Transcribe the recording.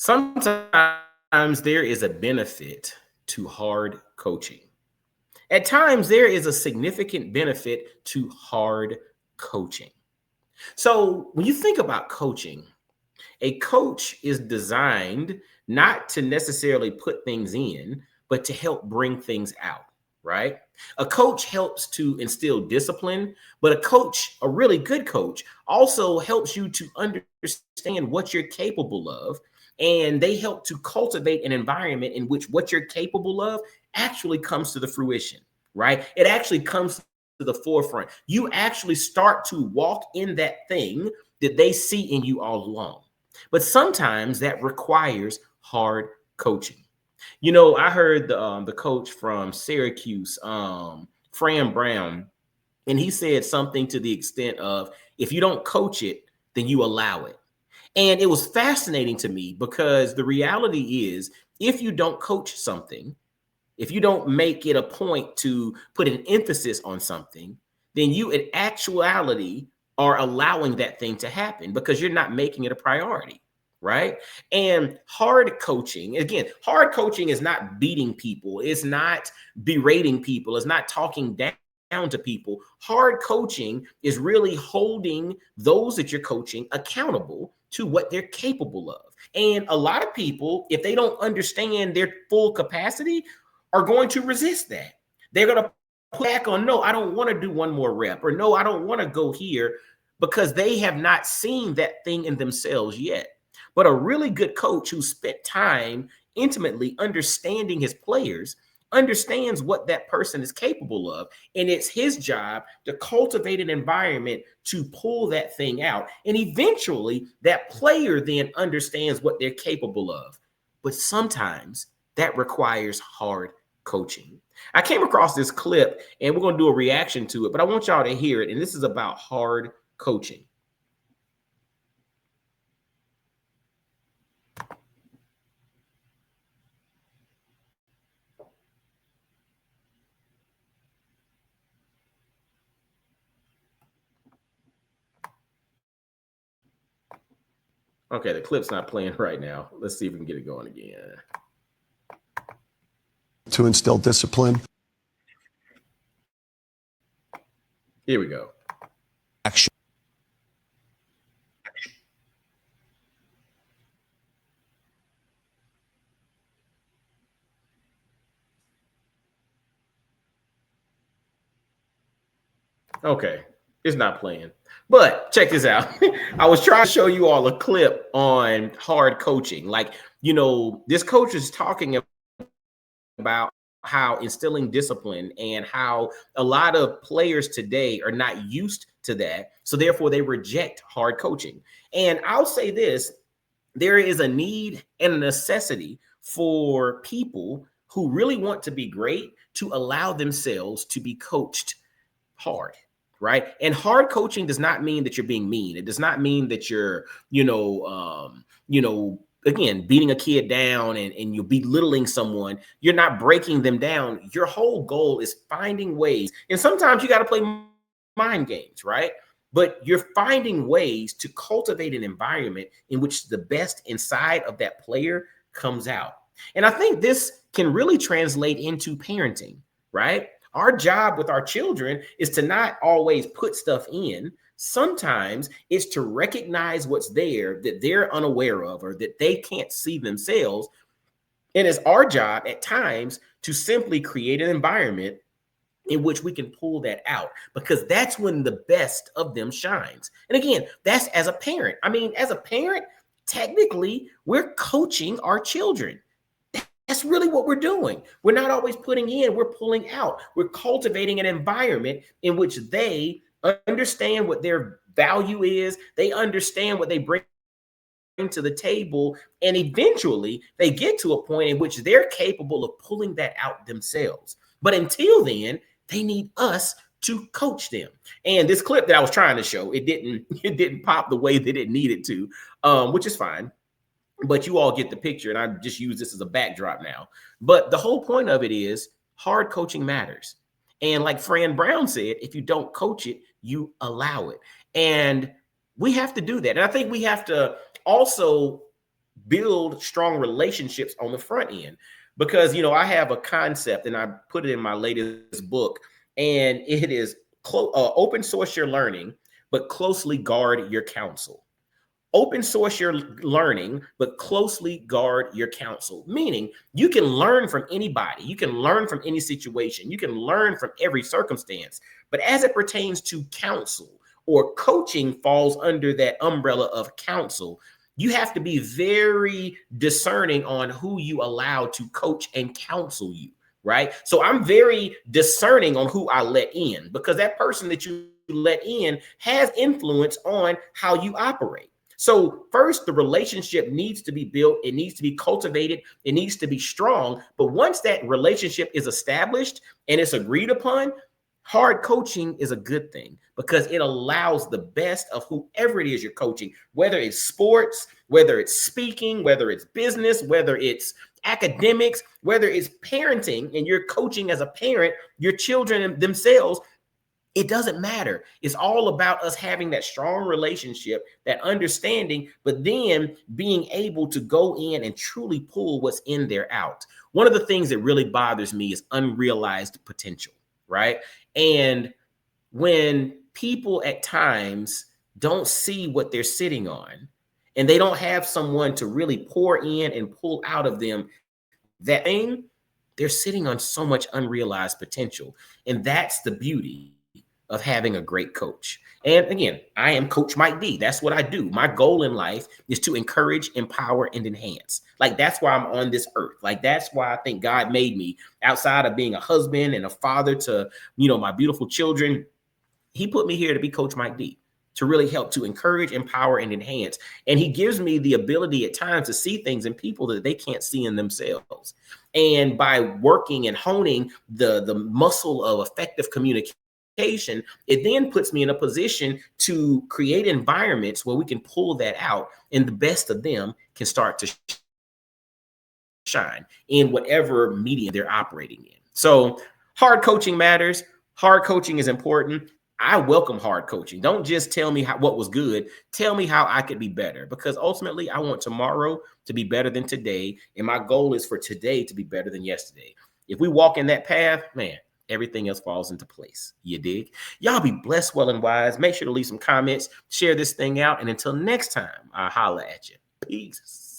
Sometimes there is a benefit to hard coaching. At times, there is a significant benefit to hard coaching. So, when you think about coaching, a coach is designed not to necessarily put things in, but to help bring things out, right? A coach helps to instill discipline, but a really good coach, also helps you to understand what you're capable of. And they help to cultivate an environment in which what you're capable of actually comes to the fruition, right? It actually comes to the forefront. You actually start to walk in that thing that they see in you all along. But sometimes that requires hard coaching. I heard the coach from Syracuse, Fran Brown, and he said something to the extent of, if you don't coach it, then you allow it. And it was fascinating to me because the reality is, if you don't coach something, if you don't make it a point to put an emphasis on something, then you in actuality are allowing that thing to happen because you're not making it a priority, right? And hard coaching is not beating people, it's not berating people, it's not talking down to people. Hard coaching is really holding those that you're coaching accountable to what they're capable of. And a lot of people, if they don't understand their full capacity, are going to resist that. They're going to pull back on, no, I don't want to do one more rep, or no, I don't want to go here, because they have not seen that thing in themselves yet. But a really good coach who spent time intimately understanding his players understands what that person is capable of. And it's his job to cultivate an environment to pull that thing out. And eventually that player then understands what they're capable of. But sometimes that requires hard coaching. I came across this clip and we're going to do a reaction to it, but I want y'all to hear it. And this is about hard coaching. Okay, the clip's not playing right now. Let's see if we can get it going again. To instill discipline. Here we go. Action. Okay, it's not playing. But check this out. I was trying to show you all a clip on hard coaching. This coach is talking about how instilling discipline and how a lot of players today are not used to that. So therefore they reject hard coaching. And I'll say this, there is a need and a necessity for people who really want to be great to allow themselves to be coached hard. Right. And hard coaching does not mean that you're being mean. It does not mean that you're, again, beating a kid down and you're belittling someone. You're not breaking them down. Your whole goal is finding ways. And sometimes you got to play mind games, right? But you're finding ways to cultivate an environment in which the best inside of that player comes out. And I think this can really translate into parenting, right? Our job with our children is to not always put stuff in. Sometimes it's to recognize what's there that they're unaware of or that they can't see themselves. And it's our job at times to simply create an environment in which we can pull that out, because that's when the best of them shines. And again, that's as a parent. I mean, as a parent, technically, we're coaching our children. That's really what we're doing. We're not always putting in, we're pulling out. We're cultivating an environment in which they understand what their value is. They understand what they bring to the table. And eventually they get to a point in which they're capable of pulling that out themselves. But until then, they need us to coach them. And this clip that I was trying to show, it didn't pop the way that it needed to, which is fine. But you all get the picture, and I just use this as a backdrop now. But the whole point of it is hard coaching matters. And like Fran Brown said, if you don't coach it, you allow it. And we have to do that. And I think we have to also build strong relationships on the front end. Because, I have a concept and I put it in my latest book, and it is open source your learning, but closely guard your counsel. Open source your learning, but closely guard your counsel. Meaning you can learn from anybody. You can learn from any situation. You can learn from every circumstance. But as it pertains to counsel, or coaching falls under that umbrella of counsel, you have to be very discerning on who you allow to coach and counsel you, right? So I'm very discerning on who I let in, because that person that you let in has influence on how you operate. So first, the relationship needs to be built. It needs to be cultivated. It needs to be strong. But once that relationship is established and it's agreed upon, hard coaching is a good thing, because it allows the best of whoever it is you're coaching, whether it's sports, whether it's speaking, whether it's business, whether it's academics, whether it's parenting, and you're coaching as a parent, your children themselves. It doesn't matter. It's all about us having that strong relationship, that understanding, but then being able to go in and truly pull what's in there out. One of the things that really bothers me is unrealized potential, right? And when people at times don't see what they're sitting on, and they don't have someone to really pour in and pull out of them that thing, they're sitting on so much unrealized potential. And that's the beauty of having a great coach. And again, I am Coach Mike D. That's what I do. My goal in life is to encourage, empower, and enhance. Like, that's why I'm on this earth. Like, that's why I think God made me. Outside of being a husband and a father to, my beautiful children, he put me here to be Coach Mike D, to really help to encourage, empower, and enhance. And he gives me the ability at times to see things in people that they can't see in themselves. And by working and honing the muscle of effective communication, it then puts me in a position to create environments where we can pull that out, and the best of them can start to shine in whatever medium they're operating in. So hard coaching matters. Hard coaching is important. I welcome hard coaching. Don't just tell me what was good. Tell me how I could be better, because ultimately I want tomorrow to be better than today. And my goal is for today to be better than yesterday. If we walk in that path, man, everything else falls into place. You dig? Y'all be blessed, well, and wise. Make sure to leave some comments, share this thing out. And until next time, I'll holla at you. Peace.